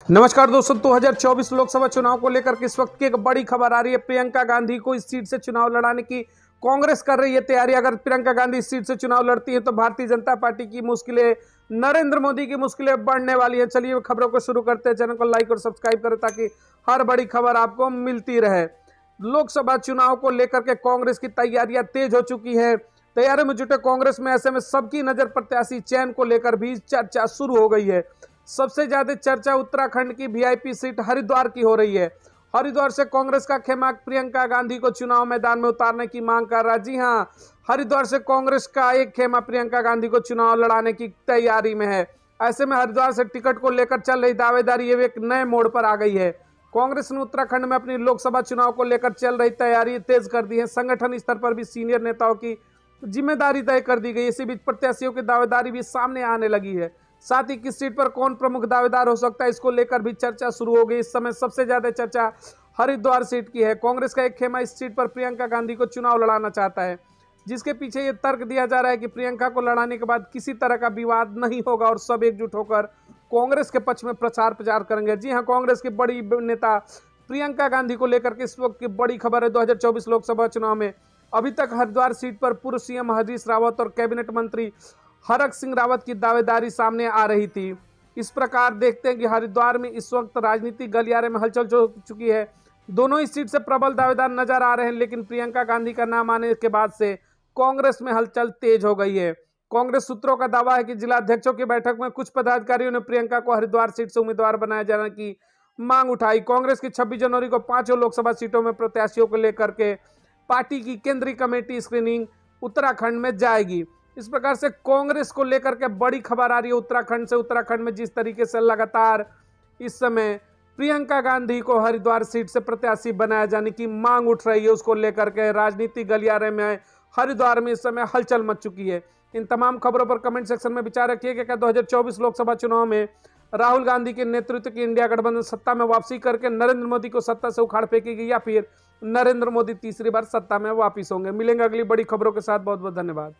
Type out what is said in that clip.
नमस्कार दोस्तों, 2024 लोकसभा चुनाव को लेकर के इस वक्त की एक बड़ी खबर आ रही है। प्रियंका गांधी को इस सीट से चुनाव लड़ाने की कांग्रेस कर रही है तैयारी। अगर प्रियंका गांधी इस सीट से चुनाव लड़ती है तो भारतीय जनता पार्टी की मुश्किलें, नरेंद्र मोदी की मुश्किलें बढ़ने वाली हैं। चलिए खबरों को शुरू करते हैं। चैनल को लाइक और सब्सक्राइब करें ताकि हर बड़ी खबर आपको मिलती रहे। लोकसभा चुनाव को लेकर के कांग्रेस की तैयारियां तेज हो चुकी है। तैयारी में जुटे कांग्रेस में ऐसे में सबकी नजर प्रत्याशी चयन को लेकर भी चर्चा शुरू हो गई है। सबसे ज्यादा चर्चा उत्तराखंड की वीआईपी सीट हरिद्वार की हो रही है। हरिद्वार से कांग्रेस का खेमा प्रियंका गांधी को चुनाव मैदान में उतारने की मांग कर रहा है। जी हां, हरिद्वार से कांग्रेस का एक खेमा प्रियंका गांधी को चुनाव लड़ाने की तैयारी में है। ऐसे में हरिद्वार से टिकट को लेकर चल रही दावेदारी ये एक नए मोड़ पर आ गई है। कांग्रेस ने उत्तराखंड में अपनी लोकसभा चुनाव को लेकर चल रही तैयारी तेज कर दी है। संगठन स्तर पर भी सीनियर नेताओं की जिम्मेदारी तय कर दी गई। इसी बीच प्रत्याशियों की दावेदारी भी सामने आने लगी है। साथ ही किस सीट पर कौन प्रमुख दावेदार हो सकता है, इसको लेकर भी चर्चा शुरू हो गई। इस समय सबसे ज्यादा चर्चा हरिद्वार सीट की है। कांग्रेस का एक खेमा इस सीट पर प्रियंका गांधी को चुनाव लड़ाना चाहता है, जिसके पीछे ये तर्क दिया जा रहा है कि प्रियंका को लड़ाने के बाद किसी तरह का विवाद नहीं होगा और सब एकजुट होकर कांग्रेस के पक्ष में प्रचार प्रचार करेंगे। जी हाँ, कांग्रेस की बड़ी नेता प्रियंका गांधी को लेकर के इस वक्त की बड़ी खबर है। 2024 लोकसभा चुनाव में अभी तक हरिद्वार सीट पर पूर्व सीएम हरीश रावत और कैबिनेट मंत्री हरक सिंह रावत की दावेदारी सामने आ रही थी। इस प्रकार देखते हैं कि हरिद्वार में इस वक्त राजनीतिक गलियारे में हलचल हो चुकी है। दोनों इस सीट से प्रबल दावेदार नजर आ रहे हैं, लेकिन प्रियंका गांधी का नाम आने के बाद से कांग्रेस में हलचल तेज हो गई है। कांग्रेस सूत्रों का दावा है कि जिला अध्यक्षों की बैठक में कुछ पदाधिकारियों ने प्रियंका को हरिद्वार सीट से उम्मीदवार बनाए जाने की मांग उठाई। कांग्रेस की 26 जनवरी को 5 लोकसभा सीटों में प्रत्याशियों को लेकर के पार्टी की केंद्रीय कमेटी स्क्रीनिंग उत्तराखंड में जाएगी। इस प्रकार से कांग्रेस को लेकर के बड़ी खबर आ रही है उत्तराखंड से। उत्तराखंड में जिस तरीके से लगातार इस समय प्रियंका गांधी को हरिद्वार सीट से प्रत्याशी बनाया जाने की मांग उठ रही है, उसको लेकर के राजनीतिक गलियारे में हरिद्वार में इस समय हलचल मच चुकी है। इन तमाम खबरों पर कमेंट सेक्शन में विचार रखिए कि क्या 2024 लोकसभा चुनाव में राहुल गांधी के नेतृत्व की इंडिया गठबंधन सत्ता में वापसी करके नरेंद्र मोदी को सत्ता से उखाड़ फेंकेगी, या फिर नरेंद्र मोदी तीसरी बार सत्ता में वापिस होंगे। मिलेंगे अगली बड़ी खबरों के साथ। बहुत बहुत धन्यवाद।